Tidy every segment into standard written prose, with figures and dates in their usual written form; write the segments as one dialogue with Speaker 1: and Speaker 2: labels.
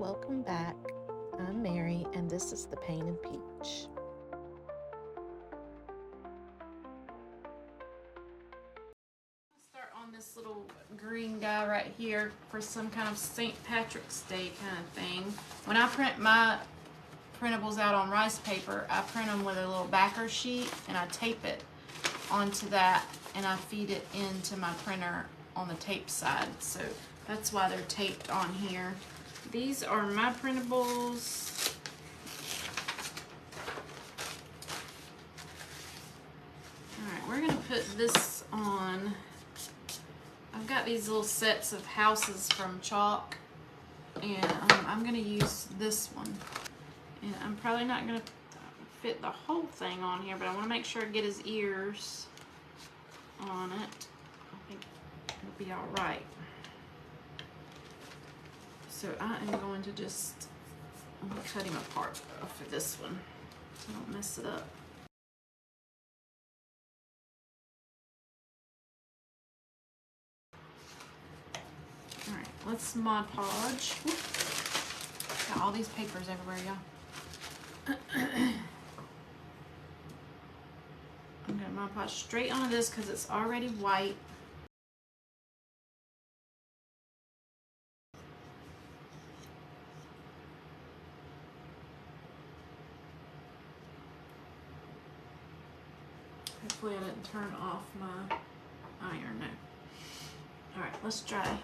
Speaker 1: welcome back. I'm Mary and this is the Painted Peach.
Speaker 2: Start on this little green guy right here for some kind of St. Patrick's Day kind of thing. When I print my printables out on rice paper, I print them with a little backer sheet and I tape it onto that and I feed it into my printer on the tape side. So that's why they're taped on here. These are my printables. Alright, we're going to put this on. I've got these little sets of houses from chalk, and I'm going to use this one. And I'm probably not going to fit the whole thing on here, but I want to make sure I get his ears on it. I think it'll be alright. So I am going to just cut him apart for this one so I don't mess it up. Alright, let's Mod Podge. Got all these papers everywhere, y'all. I'm going to Mod Podge straight onto this because it's already white. Hopefully I didn't turn off my iron. No. Alright, let's try.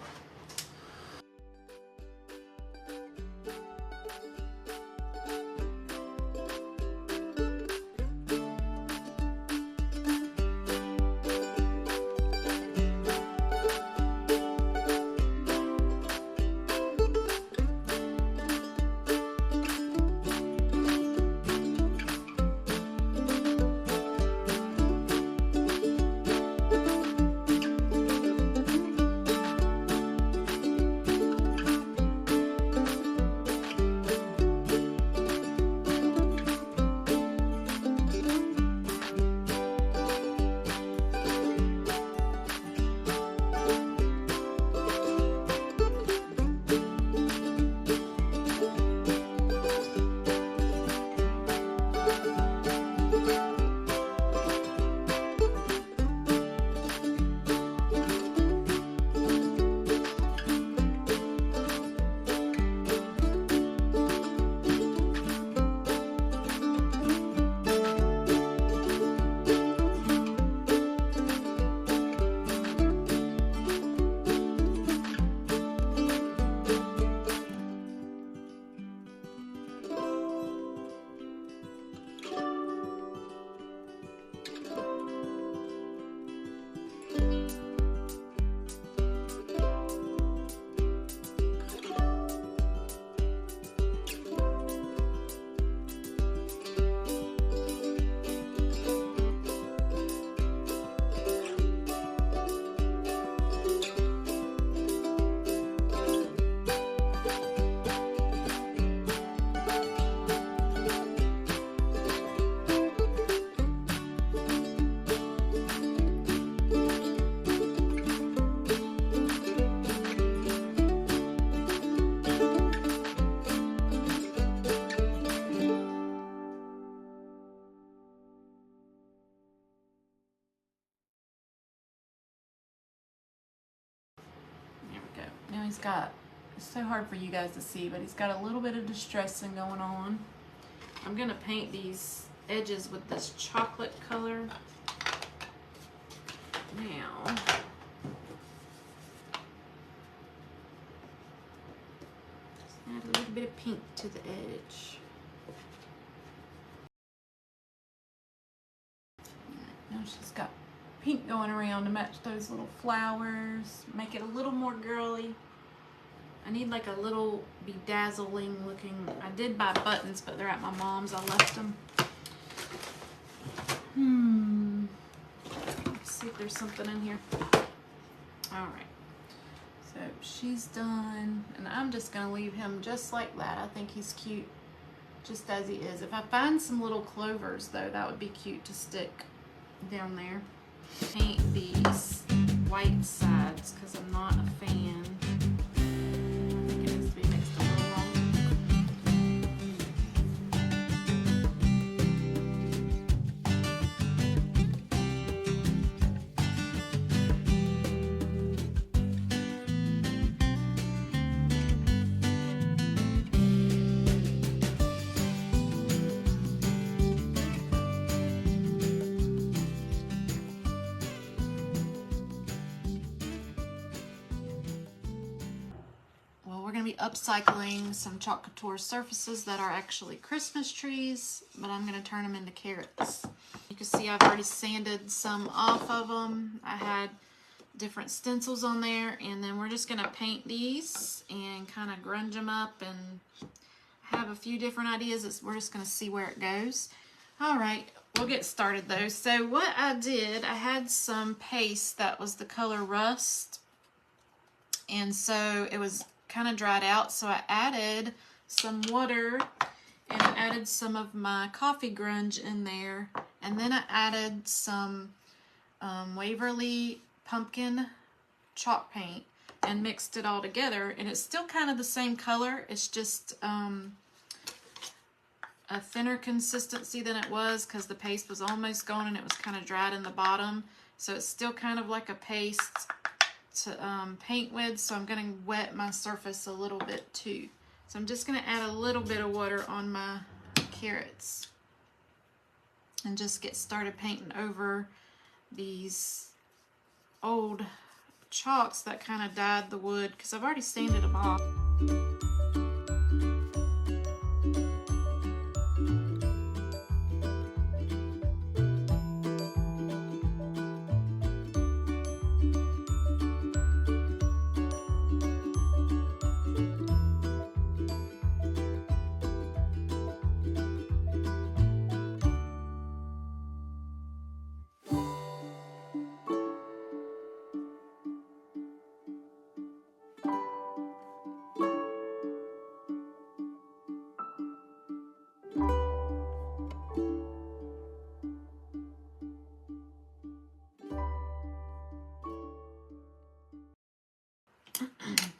Speaker 2: Now he's got, it's so hard for you guys to see, but he's got a little bit of distressing going on. I'm going to paint these edges with this chocolate color. Now, just add a little bit of pink to the edge. Now she's got pink going around to match those little flowers, make it a little more girly. I need like a little bedazzling looking. I did buy buttons, but they're at my mom's. I left them. Let's see if there's something in here. Alright. So she's done. And I'm just going to leave him just like that. I think he's cute just as he is. If I find some little clovers though, that would be cute to stick down there. Paint these white sides because I'm not a fan. I think it needs to be mixed a little longer. upcycling some chalk couture surfaces that are actually Christmas trees, but I'm going to turn them into carrots. You can see I've already sanded some off of them. I had different stencils on there, and then we're just going to paint these and kind of grunge them up, and have a few different ideas. We're just going to see where it goes. All right, we'll get started though. So what I did, I had some paste that was the color rust, and so it was kind of dried out, so I added some water and I added some of my coffee grunge in there, and then I added some Waverly pumpkin chalk paint and mixed it all together, and it's still kind of the same color. It's just a thinner consistency than it was because the paste was almost gone and it was kind of dried in the bottom. So it's still kind of like a paste to paint with, so I'm going to wet my surface a little bit too. So I'm just going to add a little bit of water on my carrots and just get started painting over these old chalks that kind of dyed the wood because I've already sanded them off.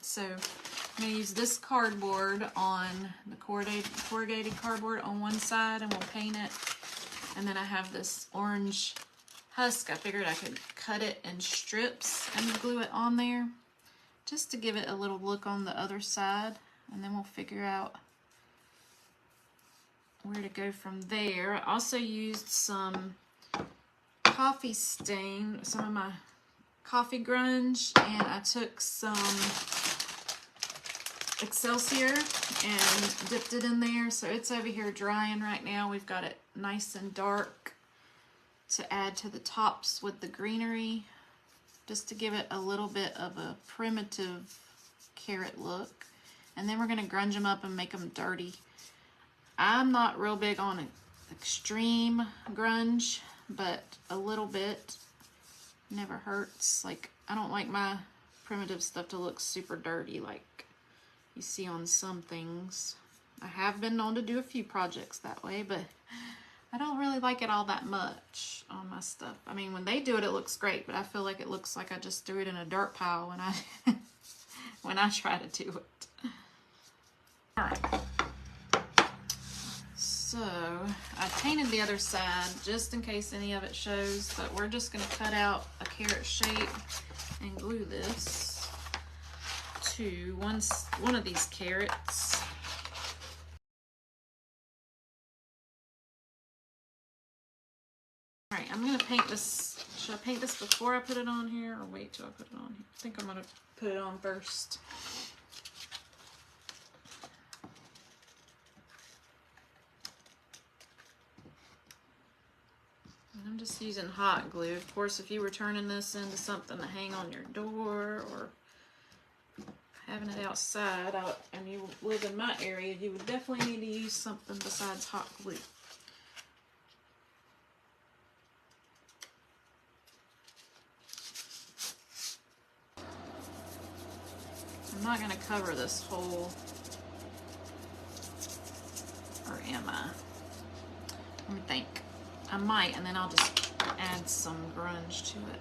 Speaker 2: So I'm going to use this cardboard on the corrugated cardboard on one side, and we'll paint it. And then I have this orange husk. I figured I could cut it in strips and glue it on there just to give it a little look on the other side, and then we'll figure out where to go from there. I also used some coffee stain, some of my coffee grunge, and I took some Excelsior and dipped it in there. So it's over here drying right now. We've got it nice and dark to add to the tops with the greenery, just to give it a little bit of a primitive carrot look. And then we're going to grunge them up and make them dirty. I'm not real big on extreme grunge, but a little bit never hurts. Like, I don't like my primitive stuff to look super dirty like you see on some things. I have been known to do a few projects that way, but I don't really like it all that much on my stuff. I mean, when they do it, it looks great, but I feel like it looks like I just threw it in a dirt pile when I when I try to do it. All right. So I painted the other side just in case any of it shows, but we're just going to cut out a carrot shape and glue this to one of these carrots. All right, I'm going to paint this. Should I paint this before I put it on here or wait till I put it on here? I think I'm going to put it on first. I'm just using hot glue. Of course, if you were turning this into something to hang on your door or having it outside and you live in my area, you would definitely need to use something besides hot glue. I'm not going to cover this whole, or am I? Let me think. I might, and then I'll just add some grunge to it.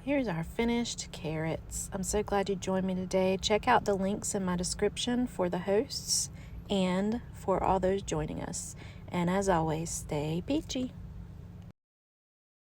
Speaker 1: Here's our finished carrots. I'm so glad you joined me today. Check out the links in my description for the hosts and for all those joining us. And as always, stay peachy.